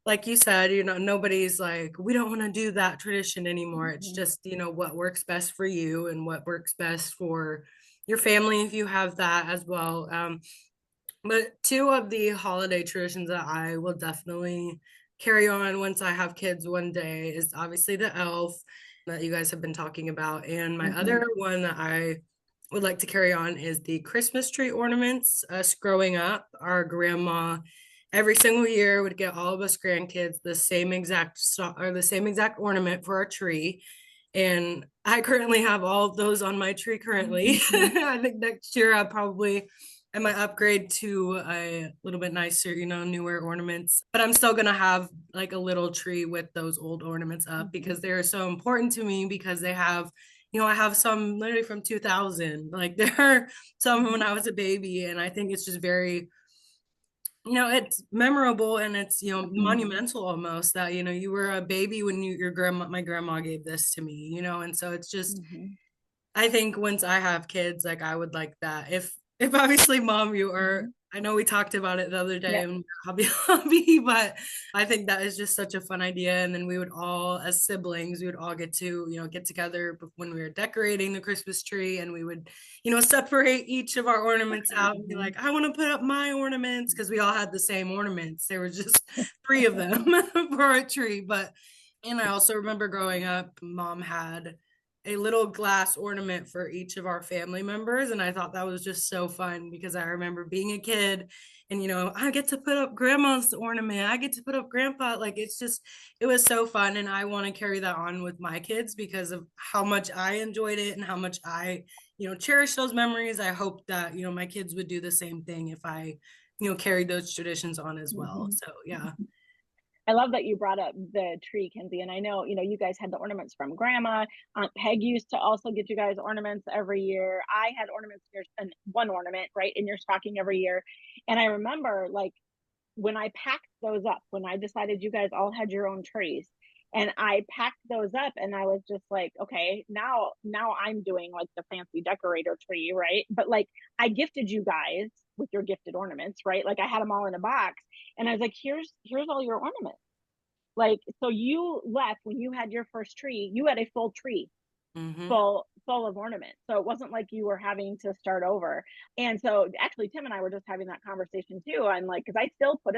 like you said, nobody's like, we don't want to do that tradition anymore. It's Mm-hmm. just, what works best for you and what works best for your family if you have that as well. But two of the holiday traditions that I will definitely carry on once I have kids one day is obviously the elf that you guys have been talking about. And my Mm-hmm. other one that I would like to carry on is the Christmas tree ornaments. Us growing up, our grandma every single year would get all of us grandkids the same exact or the same exact ornament for our tree. And I currently have all of those on my tree currently. Mm-hmm. I think next year I might upgrade to a little bit nicer, newer ornaments. But I'm still gonna have like a little tree with those old ornaments up Mm-hmm. because they're so important to me because they have, I have some literally from 2000. Like there are some when I was a baby, and I think it's just very, it's memorable and it's, Mm-hmm. monumental almost that, you were a baby when my grandma gave this to me, and so it's just Mm-hmm. I think once I have kids, like I would like that. If obviously mom you are, Mm-hmm. I know we talked about it the other day Yep. and hobby, but I think that is just such a fun idea. And then we would all, as siblings, we would all get to, get together when we were decorating the Christmas tree and we would, separate each of our ornaments out and be Mm-hmm. like, I want to put up my ornaments because we all had the same ornaments. There were just three of them for our tree. And I also remember growing up, mom had a little glass ornament for each of our family members. And I thought that was just so fun because I remember being a kid and, I get to put up grandma's ornament. I get to put up grandpa. Like it was so fun. And I want to carry that on with my kids because of how much I enjoyed it and how much I, cherish those memories. I hope that, my kids would do the same thing if I, carried those traditions on as well. Mm-hmm. So yeah. I love that you brought up the tree, Kynzi. And I know, you guys had the ornaments from grandma. Aunt Peg used to also get you guys ornaments every year. I had ornaments and one ornament, right, in your stocking every year. And I remember like when I packed those up, when I decided you guys all had your own trees, and I packed those up and I was just like, okay, now I'm doing like the fancy decorator tree, right? But like I gifted you guys with your gifted ornaments, right? Like I had them all in a box and I was like, here's all your ornaments. Like so you left when you had your first tree, you had a full tree Mm-hmm. full of ornaments. So it wasn't like you were having to start over. And so actually Tim and I were just having that conversation too. I'm like, because I still put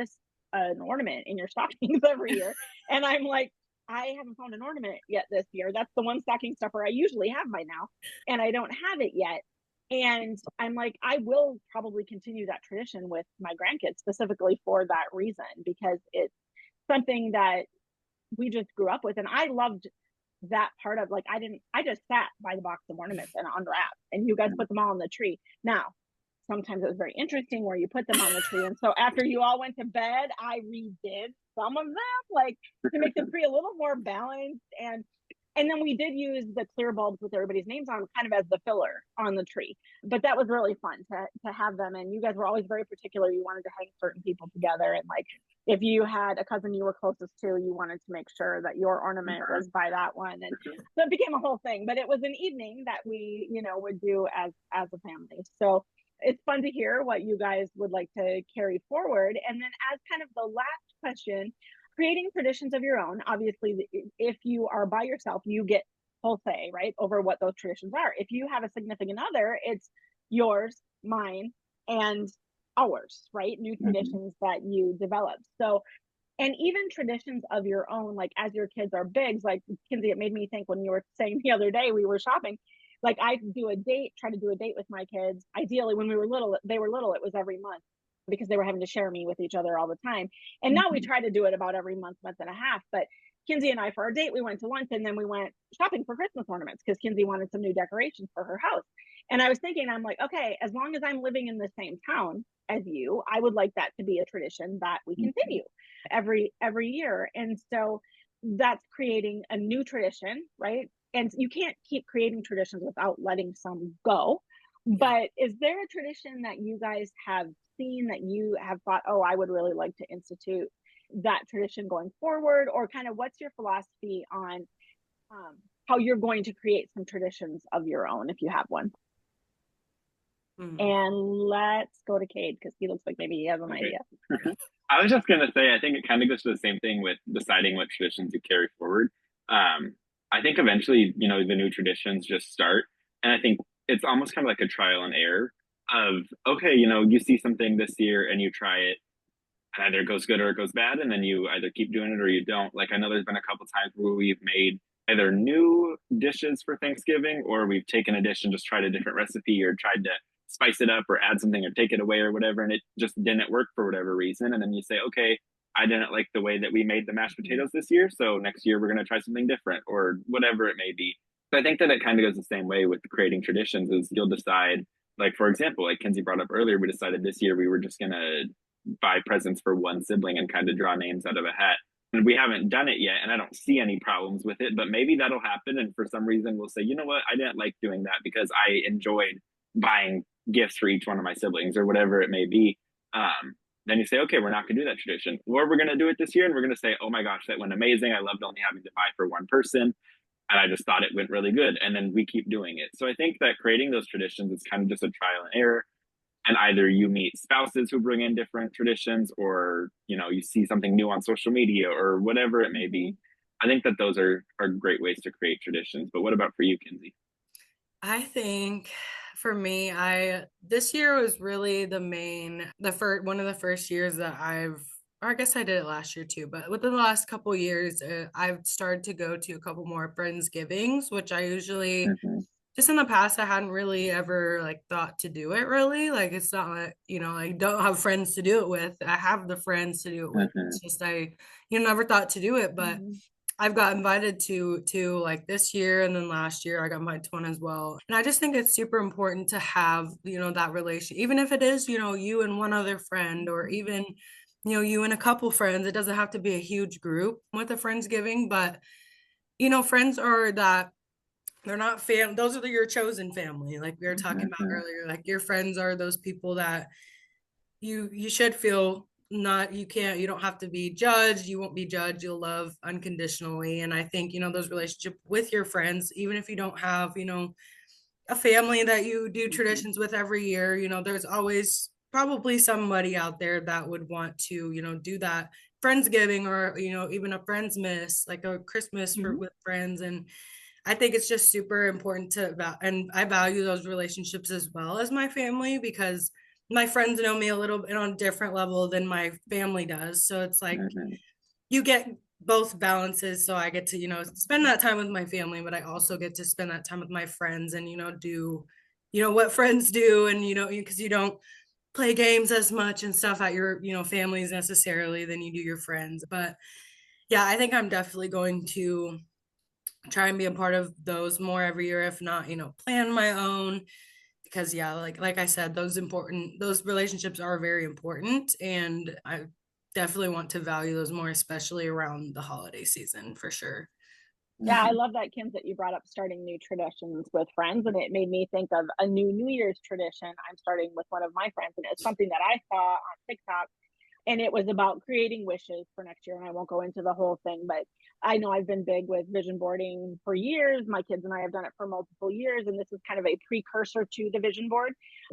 an ornament in your stockings every year. And I'm like, I haven't found an ornament yet this year. That's the one stocking stuffer I usually have by now. And I don't have it yet. And I'm like, I will probably continue that tradition with my grandkids specifically for that reason, because it's something that we just grew up with. And I loved that part of like I just sat by the box of ornaments and unwrapped and you guys put them all on the tree. Now sometimes it was very interesting where you put them on the tree, and so after you all went to bed I redid some of them, like to make the tree a little more balanced. And then we did use the clear bulbs with everybody's names on kind of as the filler on the tree, but that was really fun to have them. And you guys were always very particular, you wanted to hang certain people together, and like if you had a cousin you were closest to, you wanted to make sure that your ornament was by that one. And so it became a whole thing, but it was an evening that we would do as a family. So it's fun to hear what you guys would like to carry forward. And then as kind of the last question, creating traditions of your own. Obviously, if you are by yourself, you get full say, right, over what those traditions are. If you have a significant other, it's yours, mine, and ours, right? New Mm-hmm. traditions that you develop. So, and even traditions of your own, like as your kids are bigs, like Kinsey, it made me think when you were saying the other day we were shopping, like I do a date, try to do a date with my kids. Ideally, when we were little, they were little, it was every month because they were having to share me with each other all the time. And now we Mm-hmm. try to do it about every month, month and a half. But Kinsey and I, for our date, we went to lunch and then we went shopping for Christmas ornaments because Kinsey wanted some new decorations for her house. And I was thinking, I'm like, okay, as long as I'm living in the same town as you, I would like that to be a tradition that we Mm-hmm. continue every year. And so that's creating a new tradition, right? And you can't keep creating traditions without letting some go. Yeah. But is there a tradition that you guys have seen that you have thought, oh, I would really like to institute that tradition going forward? Or kind of what's your philosophy on how you're going to create some traditions of your own if you have one? Mm. And let's go to Cade because he looks like maybe he has an Okay. idea. I was just gonna say, I think it kind of goes to the same thing with deciding what traditions you carry forward. I think eventually, the new traditions just start, and I think it's almost kind of like a trial and error of, okay, you see something this year and you try it, and either it goes good or it goes bad, and then you either keep doing it or you don't. Like I know there's been a couple times where we've made either new dishes for Thanksgiving or we've taken a dish and just tried a different recipe or tried to spice it up or add something or take it away or whatever, and it just didn't work for whatever reason. And then you say, okay, I didn't like the way that we made the mashed potatoes this year, so next year we're going to try something different or whatever it may be. So I think that it kind of goes the same way with creating traditions is you'll decide, like for example, like Kinsey brought up earlier, we decided this year we were just going to buy presents for one sibling and kind of draw names out of a hat. And we haven't done it yet, and I don't see any problems with it, but maybe that'll happen. And for some reason, we'll say, you know what, I didn't like doing that because I enjoyed buying gifts for each one of my siblings or whatever it may be. Then you say, okay, we're not going to do that tradition, or we're going to do it this year, and we're going to say, oh my gosh, that went amazing. I loved only having to buy for one person, and I just thought it went really good. And then we keep doing it. So I think that creating those traditions is kind of just a trial and error, and either you meet spouses who bring in different traditions or you see something new on social media or whatever it may Mm-hmm. be. I think that those are great ways to create traditions. But what about for you, Kinsey? I think for me, I this year was really the first one of the first years that or I guess I did it last year too, but within the last couple years, I've started to go to a couple more Friendsgivings, which I usually Mm-hmm. just in the past I hadn't really ever like thought to do it really. Like it's not like, I don't have friends to do it with. I have the friends to do it with. Mm-hmm. It's just never thought to do it, but Mm-hmm. I've got invited to like this year and then last year I got invited to one as well. And I just think it's super important to have, that relation, even if it is, you and one other friend or even, you and a couple friends. It doesn't have to be a huge group with a Friendsgiving, but friends are that they're not those are your chosen family. Like we were talking about Mm-hmm. earlier, like your friends are those people that you should feel not you don't have to be judged, you won't be judged, you'll love unconditionally. And I think those relationships with your friends, even if you don't have a family that you do Mm-hmm. traditions with every year, there's always probably somebody out there that would want to do that Friendsgiving or even a friends miss, like a Christmas Mm-hmm. with friends. And I think it's just super important and I value those relationships as well as my family, because my friends know me a little bit on a different level than my family does. So it's like Mm-hmm. you get both balances. So I get to, spend that time with my family, but I also get to spend that time with my friends and, do, what friends do. And, because you don't play games as much and stuff at your, families necessarily than you do your friends. But yeah, I think I'm definitely going to try and be a part of those more every year, if not plan my own, because yeah, like I said, those relationships are very important, and I definitely want to value those more, especially around the holiday season for sure. Yeah, I Mm-hmm. love that, Kim, that you brought up starting new traditions with friends, and it made me think of a new New Year's tradition I'm starting with one of my friends, and it's something that I saw on TikTok, and it was about creating wishes for next year. And I won't go into the whole thing, but I know I've been big with vision boarding for years. My kids and I have done it for multiple years, and this is kind of a precursor to the vision board,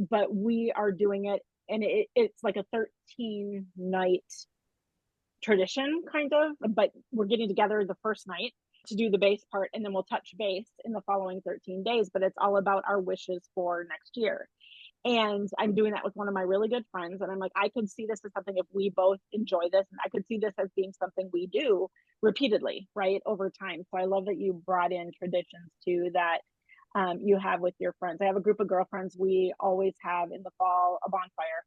but we are doing it, and it's like a 13-night tradition kind of, but we're getting together the first night to do the base part, and then we'll touch base in the following 13 days, but it's all about our wishes for next year. And I'm doing that with one of my really good friends. And I'm like, I could see this as something if we both enjoy this, and I could see this as being something we do repeatedly, right, over time. So I love that you brought in traditions too that you have with your friends. I have a group of girlfriends. We always have in the fall a bonfire.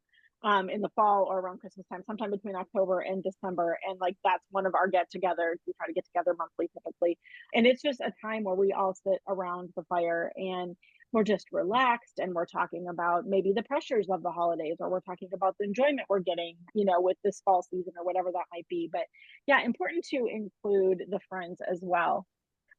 In the fall or around Christmas time, sometime between October and December. And like that's one of our get togethers. We try to get together monthly typically. And it's just a time where we all sit around the fire and we're just relaxed and we're talking about maybe the pressures of the holidays, or we're talking about the enjoyment we're getting, with this fall season or whatever that might be. But yeah, important to include the friends as well.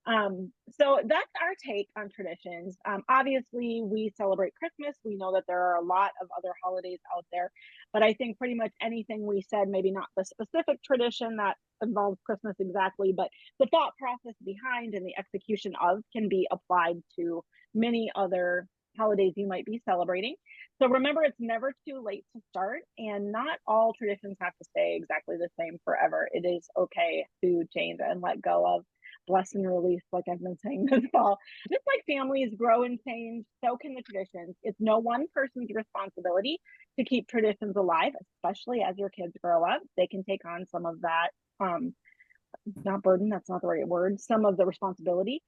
So that's our take on traditions. Obviously, we celebrate Christmas. We know that there are a lot of other holidays out there, but I think pretty much anything we said, maybe not the specific tradition that involves Christmas exactly, but the thought process behind and the execution of can be applied to many other holidays you might be celebrating. So remember, it's never too late to start, and not all traditions have to stay exactly the same forever. It is okay to change and let go of, bless and release, like I've been saying this fall. Just like families grow and change, so can the traditions. It's no one person's responsibility to keep traditions alive, especially as your kids grow up. They can take on some of that, not burden, that's not the right word, some of the responsibility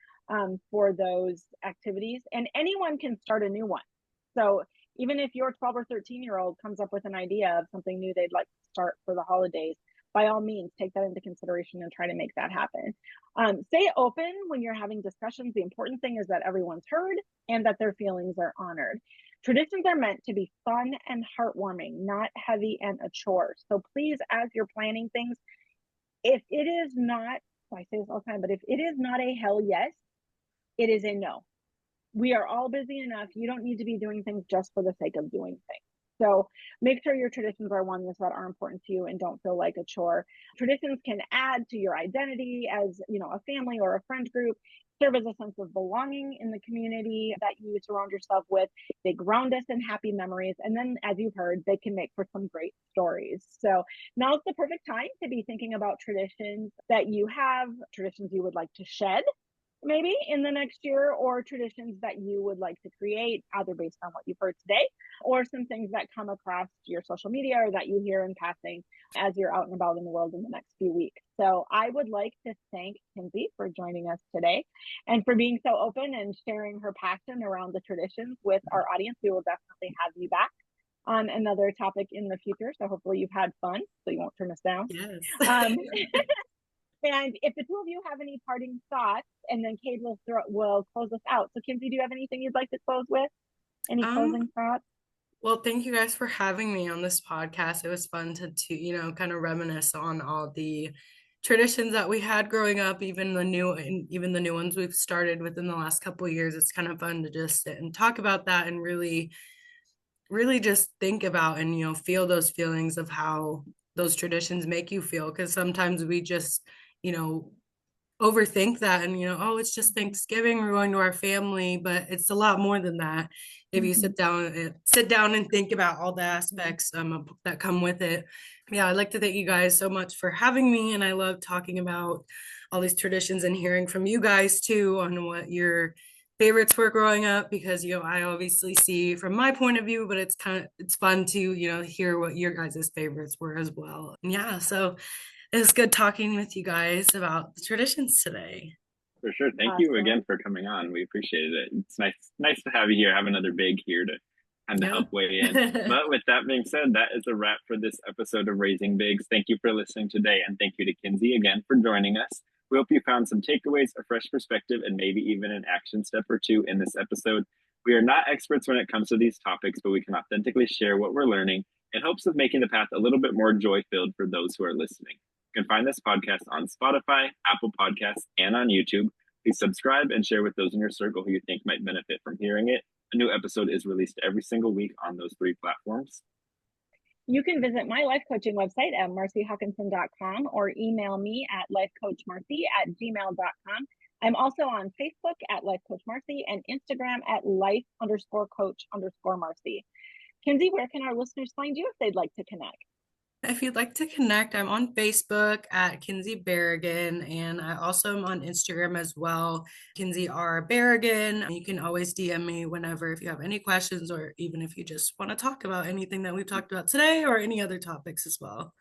for those activities. And anyone can start a new one. So even if your 12 or 13-year-old comes up with an idea of something new they'd like to start for the holidays, by all means, take that into consideration and try to make that happen. Stay open when you're having discussions. The important thing is that everyone's heard and that their feelings are honored. Traditions are meant to be fun and heartwarming, not heavy and a chore. So please, as you're planning things, if it is not, I say this all the time, but if it is not a hell yes, it is a no. We are all busy enough. You don't need to be doing things just for the sake of doing things. So make sure your traditions are ones that are important to you and don't feel like a chore. Traditions can add to your identity as, a family or a friend group, serve as a sense of belonging in the community that you surround yourself with. They ground us in happy memories. And then, as you've heard, they can make for some great stories. So now's the perfect time to be thinking about traditions that you have, traditions you would like to shed maybe in the next year, or traditions that you would like to create, either based on what you've heard today or some things that come across your social media or that you hear in passing as you're out and about in the world in the next few weeks. So I would like to thank Kynzi for joining us today and for being so open and sharing her passion around the traditions with our audience. We will definitely have you back on another topic in the future. So hopefully you've had fun, so you won't turn us down. Yes. And if the two of you have any parting thoughts, and then Kate will close us out. So Kynzi, do you have anything you'd like to close with? Any closing thoughts? Well, thank you guys for having me on this podcast. It was fun to kind of reminisce on all the traditions that we had growing up, even the new ones we've started within the last couple of years. It's kind of fun to just sit and talk about that and really, really just think about and feel those feelings of how those traditions make you feel. Because sometimes we just, you know, overthink that and oh, it's just Thanksgiving, we're going to our family, but it's a lot more than that if you sit down and think about all the aspects that come with it. Yeah, I'd like to thank you guys so much for having me, and I love talking about all these traditions and hearing from you guys too on what your favorites were growing up, because I obviously see from my point of view, but it's fun to hear what your guys' favorites were as well. And yeah, so it was good talking with you guys about the traditions today. For sure. Thank you again for coming on. We appreciated it. It's nice to have you here, have another big here to kind of help weigh in. But with that being said, that is a wrap for this episode of Raising Bigs. Thank you for listening today, and thank you to Kynzi again for joining us. We hope you found some takeaways, a fresh perspective, and maybe even an action step or two in this episode. We are not experts when it comes to these topics, but we can authentically share what we're learning in hopes of making the path a little bit more joy-filled for those who are listening. You can find this podcast on Spotify, Apple Podcasts, and on YouTube. Please subscribe and share with those in your circle who you think might benefit from hearing it. A new episode is released every single week on those three platforms. You can visit my life coaching website at marcyhawkinson.com or email me at lifecoachmarcy@gmail.com. I'm also on Facebook at Life Coach Marcy and Instagram at life_coach_Marcy. Kynzi, where can our listeners find you if they'd like to connect? If you'd like to connect, I'm on Facebook at Kynzi Berrigan, and I also am on Instagram as well, Kynzi R. Berrigan. You can always DM me whenever if you have any questions, or even if you just want to talk about anything that we've talked about today or any other topics as well.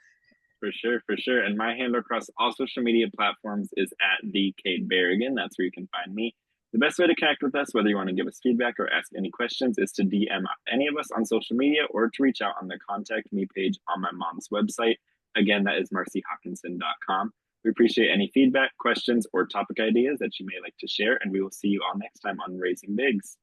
For sure, for sure. And my handle across all social media platforms is at the Kate Berrigan. That's where you can find me. The best way to connect with us, whether you want to give us feedback or ask any questions, is to DM any of us on social media or to reach out on the contact me page on my mom's website. Again, that is marcyhawkinson.com. We appreciate any feedback, questions, or topic ideas that you may like to share, and we will see you all next time on Raising Bigs.